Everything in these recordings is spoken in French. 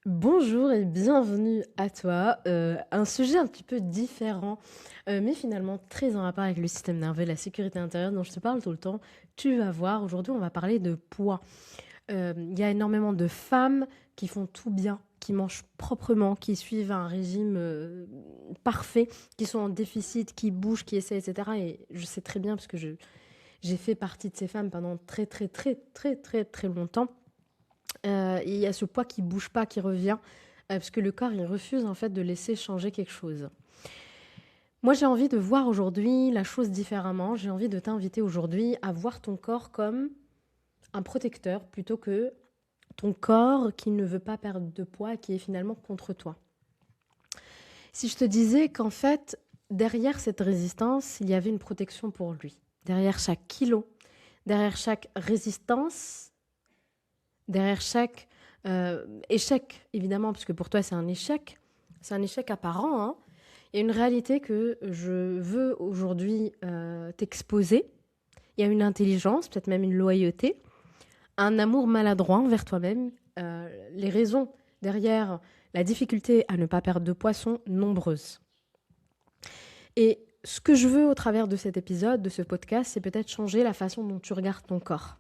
Bonjour et bienvenue à toi. Un sujet un petit peu différent, mais finalement très en rapport avec le système nerveux et la sécurité intérieure dont je te parle tout le temps. Tu vas voir, aujourd'hui on va parler de poids. Il y a énormément de femmes qui font tout bien, qui mangent proprement, qui suivent un régime parfait, qui sont en déficit, qui bougent, qui essaient, etc. Et je sais très bien parce que j'ai fait partie de ces femmes pendant très très très très très très longtemps. Et il y a ce poids qui bouge pas, qui revient, parce que le corps, il refuse en fait de laisser changer quelque chose. Moi, j'ai envie de voir aujourd'hui la chose différemment. J'ai envie de t'inviter aujourd'hui à voir ton corps comme un protecteur plutôt que ton corps qui ne veut pas perdre de poids, qui est finalement contre toi. Si je te disais qu'en fait, derrière cette résistance, il y avait une protection pour lui. Derrière chaque kilo, derrière chaque résistance, derrière chaque échec, évidemment, parce que pour toi c'est un échec apparent, hein. Il y a une réalité que je veux aujourd'hui t'exposer. Il y a une intelligence, peut-être même une loyauté, un amour maladroit envers toi-même. Les raisons derrière la difficulté à ne pas perdre de poids sont nombreuses. Et ce que je veux au travers de cet épisode, de ce podcast, c'est peut-être changer la façon dont tu regardes ton corps.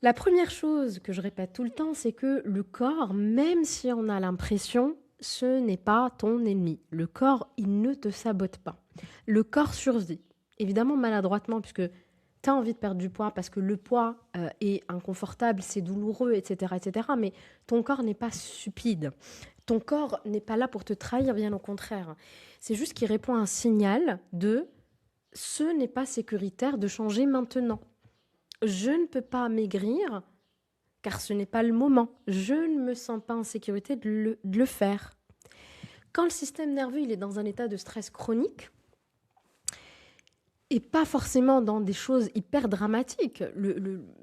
La première chose que je répète tout le temps, c'est que le corps, même si on a l'impression, ce n'est pas ton ennemi. Le corps, il ne te sabote pas. Le corps survit. Évidemment maladroitement, puisque tu as envie de perdre du poids parce que le poids est inconfortable, c'est douloureux, etc., etc. Mais ton corps n'est pas stupide. Ton corps n'est pas là pour te trahir, bien au contraire. C'est juste qu'il répond à un signal de ce n'est pas sécuritaire de changer maintenant. Je ne peux pas maigrir car ce n'est pas le moment. Je ne me sens pas en sécurité de le faire. Quand le système nerveux il est dans un état de stress chronique, et pas forcément dans des choses hyper dramatiques.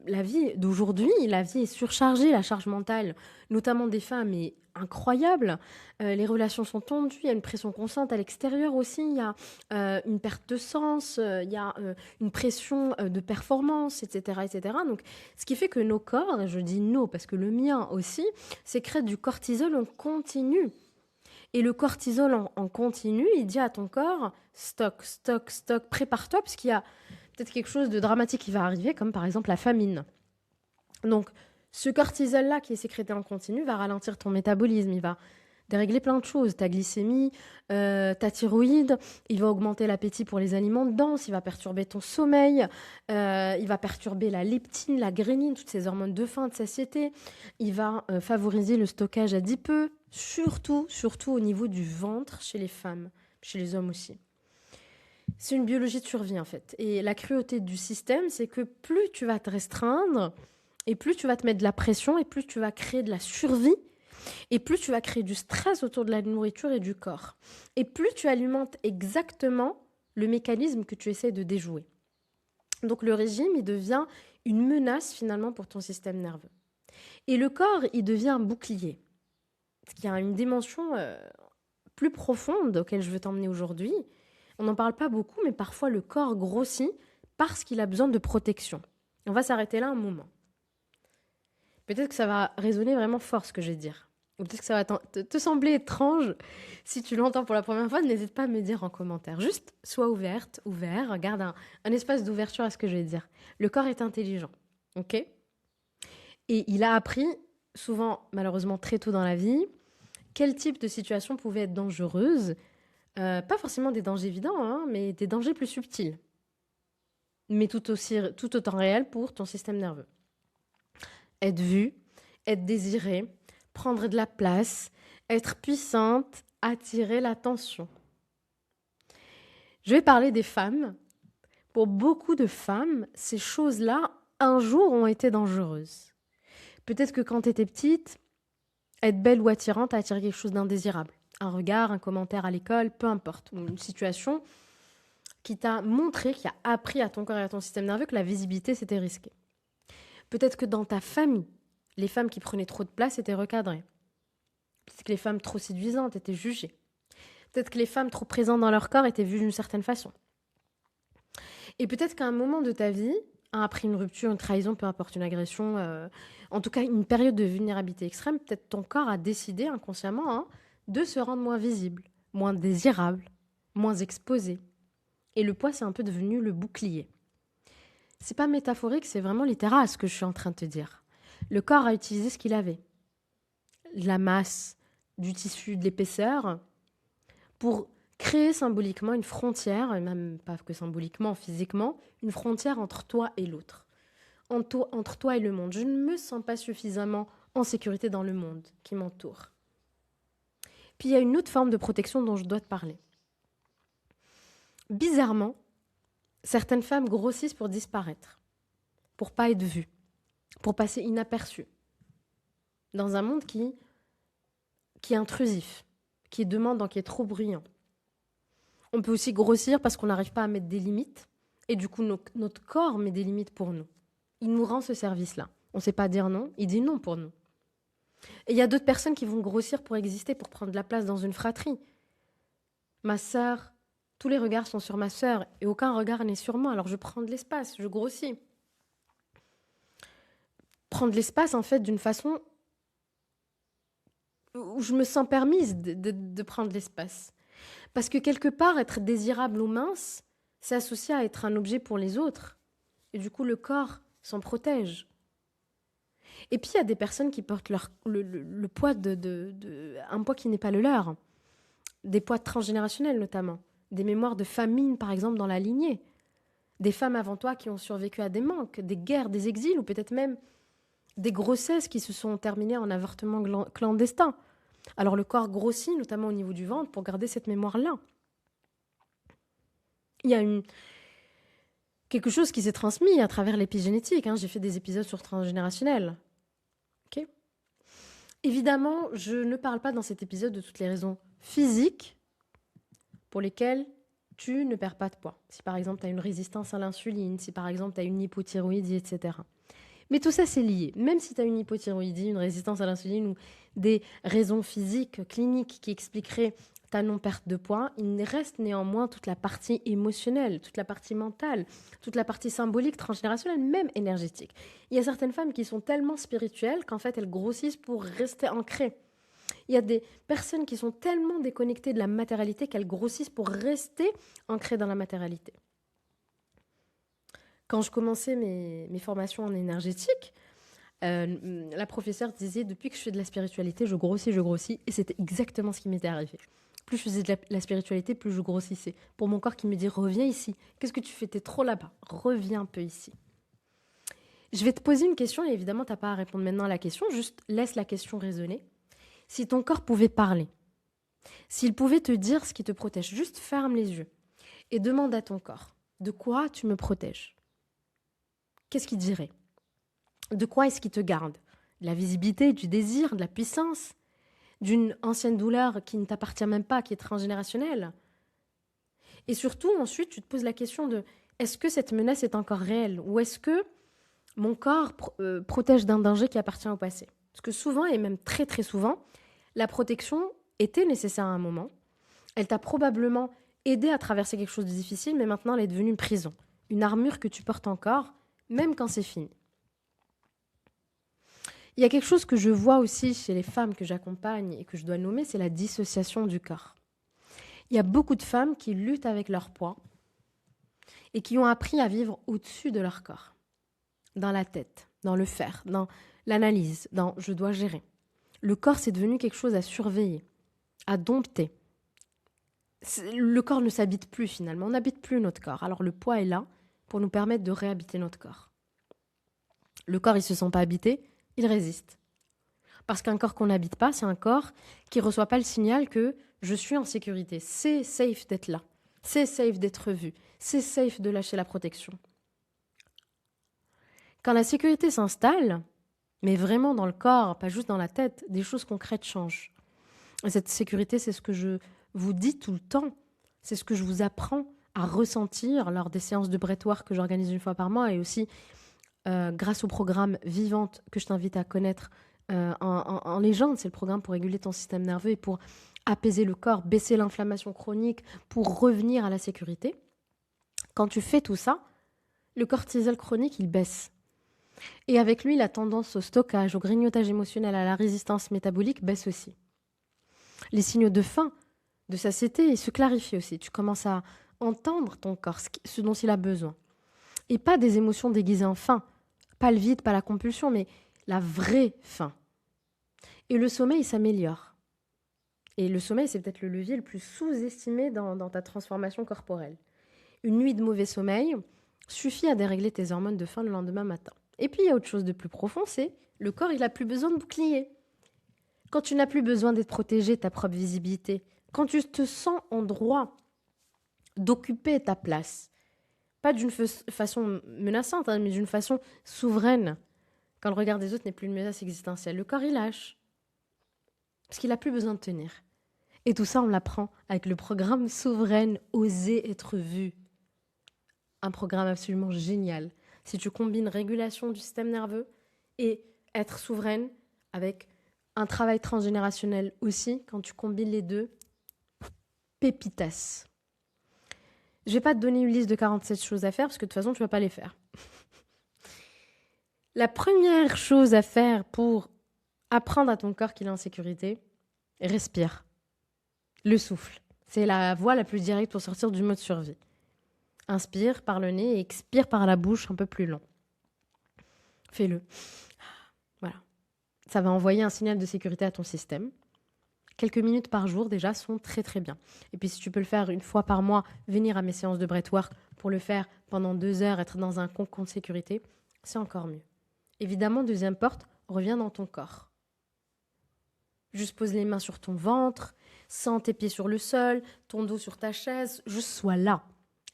La vie d'aujourd'hui, la vie est surchargée, la charge mentale, notamment des femmes, est incroyable. Les relations sont tendues, il y a une pression constante à l'extérieur aussi, il y a une perte de sens, il y a une pression de performance, etc., etc. Donc, ce qui fait que nos corps, et je dis nos parce que le mien aussi, sécrète du cortisol en continu. Et le cortisol en continu, il dit à ton corps, stock, stock, stock, prépare-toi, parce qu'il y a peut-être quelque chose de dramatique qui va arriver, comme par exemple la famine. Donc, ce cortisol-là qui est sécrété en continu va ralentir ton métabolisme, il va dérégler plein de choses, ta glycémie, ta thyroïde, il va augmenter l'appétit pour les aliments denses, il va perturber ton sommeil, il va perturber la leptine, la gréline, toutes ces hormones de faim, de satiété, il va favoriser le stockage adipeux, surtout au niveau du ventre chez les femmes, chez les hommes aussi. C'est une biologie de survie en fait. Et la cruauté du système, c'est que plus tu vas te restreindre, et plus tu vas te mettre de la pression, et plus tu vas créer de la survie, et plus tu vas créer du stress autour de la nourriture et du corps. Et plus tu alimentes exactement le mécanisme que tu essaies de déjouer. Donc le régime, il devient une menace finalement pour ton système nerveux. Et le corps, il devient un bouclier. Ce qui a une dimension plus profonde auquel je veux t'emmener aujourd'hui. On n'en parle pas beaucoup, mais parfois le corps grossit parce qu'il a besoin de protection. On va s'arrêter là un moment. Peut-être que ça va résonner vraiment fort ce que je vais dire. Ou peut-être que ça va te sembler étrange. Si tu l'entends pour la première fois, n'hésite pas à me dire en commentaire. Juste sois ouverte, ouvert, garde un espace d'ouverture à ce que je vais dire. Le corps est intelligent, ok? Et il a appris, souvent malheureusement très tôt dans la vie, quel type de situation pouvait être dangereuse. Pas forcément des dangers évidents, hein, mais des dangers plus subtils. Mais tout autant réels pour ton système nerveux. Être vue, être désirée, prendre de la place, être puissante, attirer l'attention. Je vais parler des femmes. Pour beaucoup de femmes, ces choses-là, un jour, ont été dangereuses. Peut-être que quand tu étais petite, être belle ou attirante a attiré quelque chose d'indésirable. Un regard, un commentaire à l'école, peu importe. Ou une situation qui t'a montré, qui a appris à ton corps et à ton système nerveux que la visibilité, c'était risqué. Peut-être que dans ta famille, les femmes qui prenaient trop de place étaient recadrées. Peut-être que les femmes trop séduisantes étaient jugées. Peut-être que les femmes trop présentes dans leur corps étaient vues d'une certaine façon. Et peut-être qu'à un moment de ta vie, après une rupture, une trahison, peu importe, une agression, en tout cas une période de vulnérabilité extrême, peut-être ton corps a décidé inconsciemment de se rendre moins visible, moins désirable, moins exposé. Et le poids, c'est un peu devenu le bouclier. C'est pas métaphorique, c'est vraiment littéral ce que je suis en train de te dire. Le corps a utilisé ce qu'il avait. La masse, du tissu, de l'épaisseur, pour créer symboliquement une frontière, et même pas que symboliquement, physiquement, une frontière entre toi et l'autre. Entre toi et le monde. Je ne me sens pas suffisamment en sécurité dans le monde qui m'entoure. Puis il y a une autre forme de protection dont je dois te parler. Bizarrement, certaines femmes grossissent pour disparaître, pour pas être vues, pour passer inaperçues, dans un monde qui est intrusif, qui est demandant, qui est trop bruyant. On peut aussi grossir parce qu'on n'arrive pas à mettre des limites, et du coup notre corps met des limites pour nous. Il nous rend ce service-là. On ne sait pas dire non, il dit non pour nous. Et il y a d'autres personnes qui vont grossir pour exister, pour prendre de la place dans une fratrie. Ma sœur, tous les regards sont sur ma sœur et aucun regard n'est sur moi, alors je prends de l'espace, je grossis. Prendre de l'espace, en fait, d'une façon où je me sens permise de prendre de l'espace. Parce que quelque part, être désirable ou mince, c'est associé à être un objet pour les autres. Et du coup, le corps s'en protège. Et puis, il y a des personnes qui portent le poids un poids qui n'est pas le leur. Des poids transgénérationnels, notamment. Des mémoires de famine, par exemple, dans la lignée. Des femmes avant toi qui ont survécu à des manques, des guerres, des exils, ou peut-être même des grossesses qui se sont terminées en avortement clandestin. Alors, le corps grossit, notamment au niveau du ventre, pour garder cette mémoire-là. Il y a quelque chose qui s'est transmis à travers l'épigénétique. J'ai fait des épisodes sur transgénérationnel. Okay. Évidemment, je ne parle pas dans cet épisode de toutes les raisons physiques pour lesquelles tu ne perds pas de poids. Si par exemple tu as une résistance à l'insuline, si par exemple tu as une hypothyroïdie, etc. Mais tout ça, c'est lié. Même si tu as une hypothyroïdie, une résistance à l'insuline ou des raisons physiques, cliniques qui expliqueraient ta non-perte de poids, il reste néanmoins toute la partie émotionnelle, toute la partie mentale, toute la partie symbolique, transgénérationnelle, même énergétique. Il y a certaines femmes qui sont tellement spirituelles qu'en fait, elles grossissent pour rester ancrées. Il y a des personnes qui sont tellement déconnectées de la matérialité qu'elles grossissent pour rester ancrées dans la matérialité. Quand je commençais mes formations en énergétique, la professeure disait « Depuis que je fais de la spiritualité, je grossis. » Et c'était exactement ce qui m'était arrivé. Plus je faisais de la spiritualité, plus je grossissais. Pour mon corps qui me dit « Reviens ici. Qu'est-ce que tu fais? T'es trop là-bas. Reviens un peu ici. » Je vais te poser une question et évidemment, tu n'as pas à répondre maintenant à la question. Juste laisse la question résonner. Si ton corps pouvait parler, s'il pouvait te dire ce qui te protège, juste ferme les yeux et demande à ton corps « De quoi tu me protèges ?» Qu'est-ce qu'il dirait? De quoi est-ce qu'il te garde? De la visibilité, du désir, de la puissance, d'une ancienne douleur qui ne t'appartient même pas, qui est transgénérationnelle? Et surtout, ensuite, tu te poses la question de est-ce que cette menace est encore réelle? Ou est-ce que mon corps protège d'un danger qui appartient au passé? Parce que souvent, et même très très souvent, la protection était nécessaire à un moment. Elle t'a probablement aidé à traverser quelque chose de difficile, mais maintenant, elle est devenue une prison. Une armure que tu portes encore, même quand c'est fini. Il y a quelque chose que je vois aussi chez les femmes que j'accompagne et que je dois nommer, c'est la dissociation du corps. Il y a beaucoup de femmes qui luttent avec leur poids et qui ont appris à vivre au-dessus de leur corps, dans la tête, dans le faire, dans l'analyse, dans « je dois gérer ». Le corps, c'est devenu quelque chose à surveiller, à dompter. Le corps ne s'habite plus finalement, on n'habite plus notre corps. Alors le poids est là pour nous permettre de réhabiter notre corps. Le corps, il ne se sent pas habité, il résiste. Parce qu'un corps qu'on n'habite pas, c'est un corps qui ne reçoit pas le signal que je suis en sécurité. C'est safe d'être là. C'est safe d'être vu. C'est safe de lâcher la protection. Quand la sécurité s'installe, mais vraiment dans le corps, pas juste dans la tête, des choses concrètes changent. Et cette sécurité, c'est ce que je vous dis tout le temps. C'est ce que je vous apprends à ressentir lors des séances de breathwork que j'organise une fois par mois et aussi grâce au programme Vivante que je t'invite à connaître en légende. C'est le programme pour réguler ton système nerveux et pour apaiser le corps, baisser l'inflammation chronique, pour revenir à la sécurité. Quand tu fais tout ça, le cortisol chronique, il baisse. Et avec lui, la tendance au stockage, au grignotage émotionnel, à la résistance métabolique baisse aussi. Les signaux de faim, de satiété, ils se clarifient aussi. Tu commences à entendre ton corps, ce dont il a besoin. Et pas des émotions déguisées en faim. Pas le vide, pas la compulsion, mais la vraie faim. Et le sommeil s'améliore. Et le sommeil, c'est peut-être le levier le plus sous-estimé dans ta transformation corporelle. Une nuit de mauvais sommeil suffit à dérégler tes hormones de faim le lendemain matin. Et puis, il y a autre chose de plus profond, c'est le corps, il n'a plus besoin de bouclier. Quand tu n'as plus besoin d'être protégé, ta propre visibilité, quand tu te sens en droit d'occuper ta place, pas d'une façon menaçante, mais d'une façon souveraine, quand le regard des autres n'est plus une menace existentielle, le corps, il lâche. Parce qu'il n'a plus besoin de tenir. Et tout ça, on l'apprend avec le programme Souveraine, Oser être vue. Un programme absolument génial. Si tu combines régulation du système nerveux et être souveraine avec un travail transgénérationnel aussi, quand tu combines les deux, pépitas. Je ne vais pas te donner une liste de 47 choses à faire parce que de toute façon, tu ne vas pas les faire. La première chose à faire pour apprendre à ton corps qu'il est en sécurité, respire. Le souffle. C'est la voie la plus directe pour sortir du mode survie. Inspire par le nez et expire par la bouche un peu plus long. Fais-le. Voilà. Ça va envoyer un signal de sécurité à ton système. Quelques minutes par jour déjà sont très très bien. Et puis si tu peux le faire une fois par mois, venir à mes séances de breathwork pour le faire pendant 2 heures, être dans un cocon de sécurité, c'est encore mieux. Évidemment, deuxième porte, reviens dans ton corps. Juste pose les mains sur ton ventre, sens tes pieds sur le sol, ton dos sur ta chaise, juste sois là,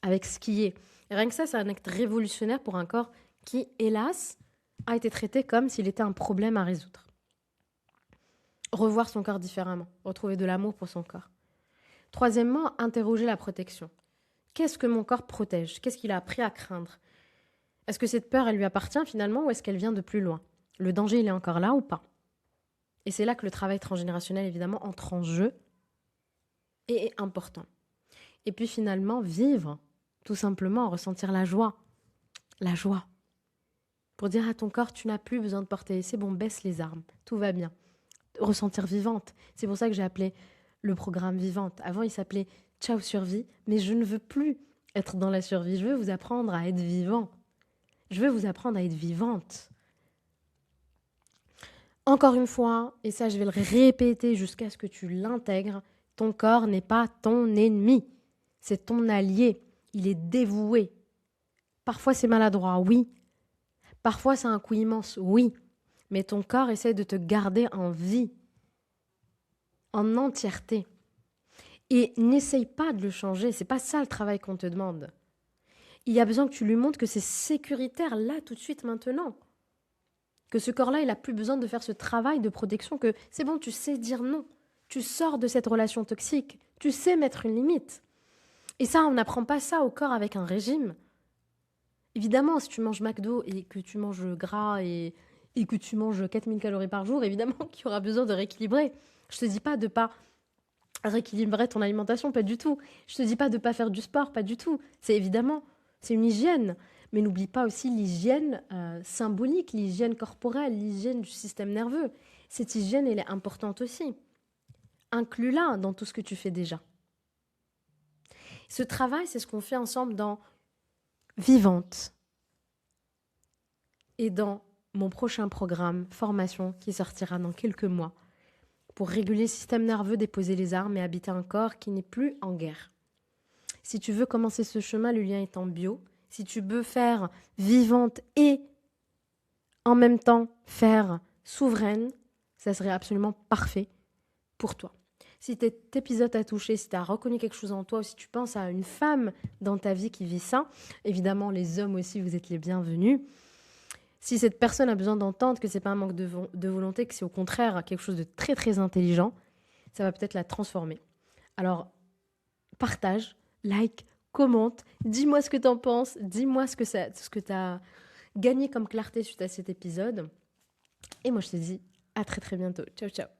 avec ce qui est. Et rien que ça, c'est un acte révolutionnaire pour un corps qui, hélas, a été traité comme s'il était un problème à résoudre. Revoir son corps différemment, retrouver de l'amour pour son corps. Troisièmement, interroger la protection. Qu'est-ce que mon corps protège? Qu'est-ce qu'il a appris à craindre? Est-ce que cette peur, elle lui appartient finalement ou est-ce qu'elle vient de plus loin? Le danger, il est encore là ou pas? Et c'est là que le travail transgénérationnel, évidemment, entre en jeu et est important. Et puis finalement, vivre, tout simplement, ressentir la joie. La joie. Pour dire à ton corps, tu n'as plus besoin de porter. C'est bon, baisse les armes, tout va bien. Ressentir vivante. C'est pour ça que j'ai appelé le programme Vivante. Avant, il s'appelait Ciao Survie, mais je ne veux plus être dans la survie. Je veux vous apprendre à être vivant. Je veux vous apprendre à être vivante. Encore une fois, et ça je vais le répéter jusqu'à ce que tu l'intègres, ton corps n'est pas ton ennemi, c'est ton allié, il est dévoué. Parfois c'est maladroit, oui. Parfois c'est un coup immense, oui. Mais ton corps essaie de te garder en vie, en entièreté. Et n'essaye pas de le changer, c'est pas ça le travail qu'on te demande. Il y a besoin que tu lui montres que c'est sécuritaire là, tout de suite, maintenant. Que ce corps-là, il n'a plus besoin de faire ce travail de protection, que c'est bon, tu sais dire non. Tu sors de cette relation toxique. Tu sais mettre une limite. Et ça, on n'apprend pas ça au corps avec un régime. Évidemment, si tu manges McDo et que tu manges gras et que tu manges 4000 calories par jour, évidemment qu'il y aura besoin de rééquilibrer. Je ne te dis pas de ne pas rééquilibrer ton alimentation, pas du tout. Je ne te dis pas de ne pas faire du sport, pas du tout. C'est évidemment, c'est une hygiène. Mais n'oublie pas aussi l'hygiène symbolique, l'hygiène corporelle, l'hygiène du système nerveux. Cette hygiène, elle est importante aussi. Inclus-la dans tout ce que tu fais déjà. Ce travail, c'est ce qu'on fait ensemble dans Vivante et dans mon prochain programme, formation, qui sortira dans quelques mois, pour réguler le système nerveux, déposer les armes et habiter un corps qui n'est plus en guerre. Si tu veux commencer ce chemin, le lien est en bio. Si tu veux faire vivante et en même temps faire souveraine, ça serait absolument parfait pour toi. Si cet épisode t'a touché, si tu as reconnu quelque chose en toi, ou si tu penses à une femme dans ta vie qui vit ça, évidemment les hommes aussi, vous êtes les bienvenus. Si cette personne a besoin d'entendre que ce n'est pas un manque de volonté, que c'est au contraire quelque chose de très très intelligent, ça va peut-être la transformer. Alors, partage, like, commente, dis-moi ce que tu en penses, dis-moi ce que tu as gagné comme clarté suite à cet épisode. Et moi, je te dis à très très bientôt. Ciao, ciao.